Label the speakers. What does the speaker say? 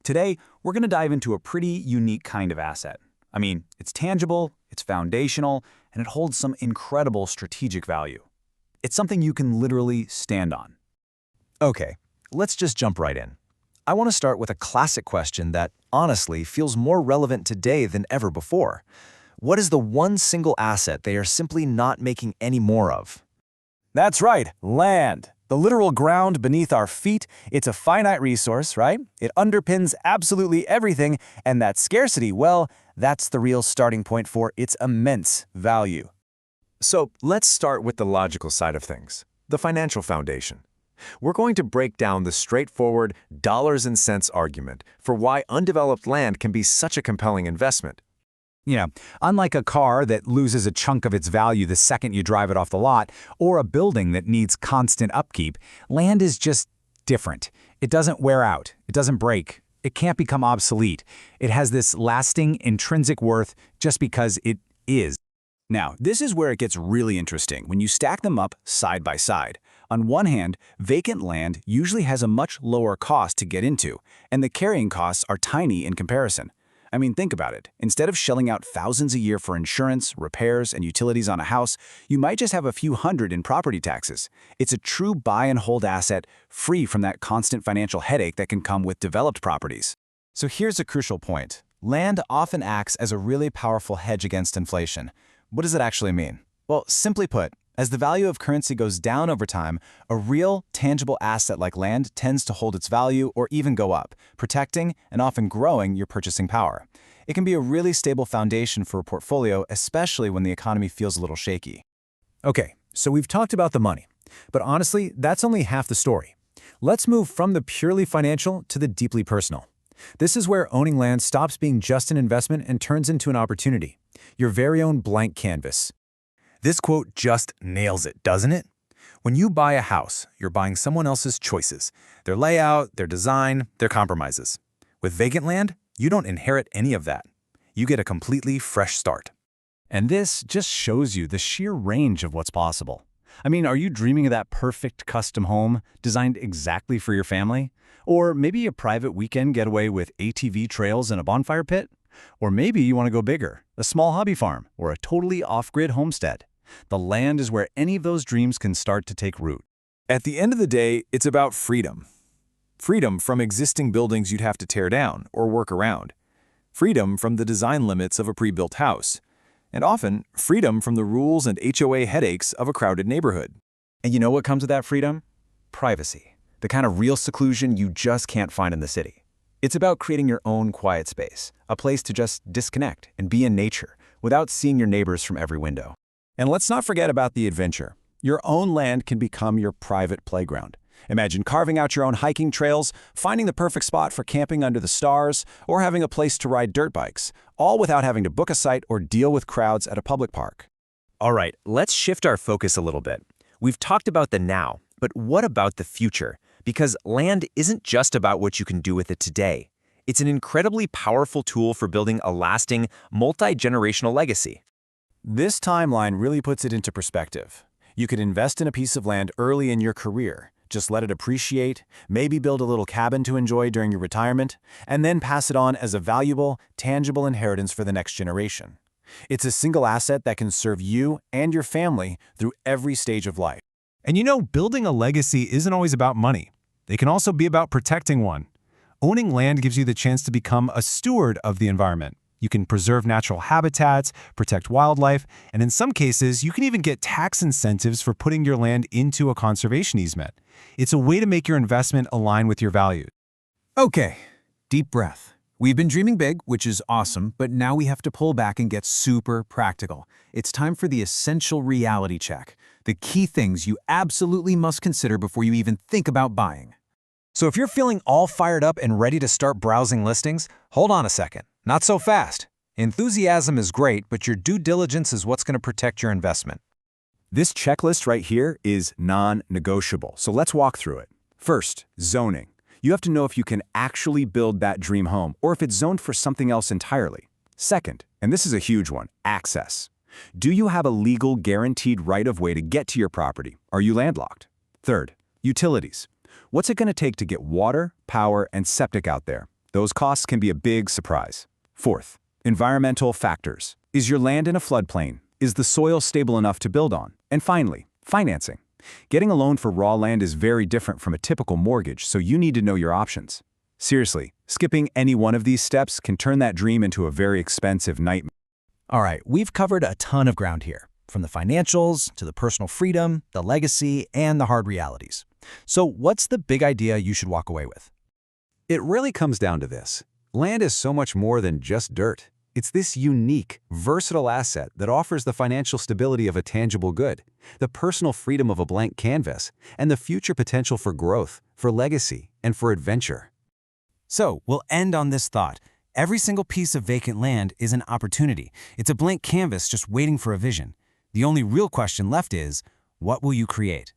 Speaker 1: Today, we're going to dive into a pretty unique kind of asset. I mean, it's tangible, it's foundational, and it holds some incredible strategic value. It's something you can literally stand on.
Speaker 2: Okay, let's just jump right in. I want to start with a classic question that, honestly, feels more relevant today than ever before. What is the one single asset they are simply not making any more of?
Speaker 3: That's right, land. The literal ground beneath our feet. It's a finite resource, right? It underpins absolutely everything, and that scarcity, well, that's the real starting point for its immense value.
Speaker 2: So let's start with the logical side of things, the financial foundation. We're going to break down the straightforward dollars and cents argument for why undeveloped land can be such a compelling investment.
Speaker 1: Unlike a car that loses a chunk of its value the second you drive it off the lot, or a building that needs constant upkeep, land is just different. It doesn't wear out. It doesn't break. It can't become obsolete. It has this lasting, intrinsic worth just because it is. Now, this is where it gets really interesting when you stack them up side by side. On one hand, vacant land usually has a much lower cost to get into, and the carrying costs are tiny in comparison. I mean, think about it. Instead of shelling out thousands a year for insurance, repairs, and utilities on a house, you might just have a few hundred in property taxes. It's a true buy and hold asset, free from that constant financial headache that can come with developed properties.
Speaker 3: So here's a crucial point. Land often acts as a really powerful hedge against inflation. What does it actually mean? Well, simply put, as the value of currency goes down over time, a real, tangible asset like land tends to hold its value or even go up, protecting and often growing your purchasing power. It can be a really stable foundation for a portfolio, especially when the economy feels a little shaky.
Speaker 1: Okay, so we've talked about the money, but honestly, that's only half the story. Let's move from the purely financial to the deeply personal. This is where owning land stops being just an investment and turns into an opportunity, your very own blank canvas. This quote just nails it, doesn't it? When you buy a house, you're buying someone else's choices, their layout, their design, their compromises. With vacant land, you don't inherit any of that. You get a completely fresh start.
Speaker 3: And this just shows you the sheer range of what's possible. I mean, are you dreaming of that perfect custom home designed exactly for your family? Or maybe a private weekend getaway with ATV trails and a bonfire pit? Or maybe you want to go bigger, a small hobby farm or a totally off-grid homestead. The land is where any of those dreams can start to take root.
Speaker 2: At the end of the day, it's about freedom. Freedom from existing buildings you'd have to tear down or work around. Freedom from the design limits of a pre-built house. And often, freedom from the rules and HOA headaches of a crowded neighborhood.
Speaker 3: And you know what comes with that freedom? Privacy. The kind of real seclusion you just can't find in the city. It's about creating your own quiet space, a place to just disconnect and be in nature without seeing your neighbors from every window.
Speaker 1: And let's not forget about the adventure. Your own land can become your private playground. Imagine carving out your own hiking trails, finding the perfect spot for camping under the stars, or having a place to ride dirt bikes, all without having to book a site or deal with crowds at a public park.
Speaker 4: All right, let's shift our focus a little bit. We've talked about the now, but what about the future? Because land isn't just about what you can do with it today. It's an incredibly powerful tool for building a lasting, multi-generational legacy.
Speaker 1: This timeline really puts it into perspective. You could invest in a piece of land early in your career, just let it appreciate, maybe build a little cabin to enjoy during your retirement, and then pass it on as a valuable, tangible inheritance for the next generation. It's a single asset that can serve you and your family through every stage of life.
Speaker 5: And you know, building a legacy isn't always about money. It can also be about protecting one. Owning land gives you the chance to become a steward of the environment. You can preserve natural habitats, protect wildlife, and in some cases, you can even get tax incentives for putting your land into a conservation easement. It's a way to make your investment align with your values.
Speaker 1: Okay, deep breath. We've been dreaming big, which is awesome, but now we have to pull back and get super practical. It's time for the essential reality check. The key things you absolutely must consider before you even think about buying. So if you're feeling all fired up and ready to start browsing listings, hold on a second. Not so fast. Enthusiasm is great, but your due diligence is what's going to protect your investment. This checklist right here is non-negotiable, so let's walk through it. First, zoning. You have to know if you can actually build that dream home or if it's zoned for something else entirely. Second, and this is a huge one, access. Do you have a legal guaranteed right-of-way to get to your property? Are you landlocked? Third, utilities. What's it going to take to get water, power, and septic out there? Those costs can be a big surprise. Fourth, environmental factors. Is your land in a floodplain? Is the soil stable enough to build on? And finally, financing. Getting a loan for raw land is very different from a typical mortgage, so you need to know your options. Seriously, skipping any one of these steps can turn that dream into a very expensive nightmare.
Speaker 3: All right, we've covered a ton of ground here, from the financials to the personal freedom, the legacy, and the hard realities. So what's the big idea you should walk away with?
Speaker 6: It really comes down to this. Land is so much more than just dirt. It's this unique, versatile asset that offers the financial stability of a tangible good, the personal freedom of a blank canvas, and the future potential for growth, for legacy, and for adventure.
Speaker 3: So we'll end on this thought. Every single piece of vacant land is an opportunity. It's a blank canvas just waiting for a vision. The only real question left is, what will you create?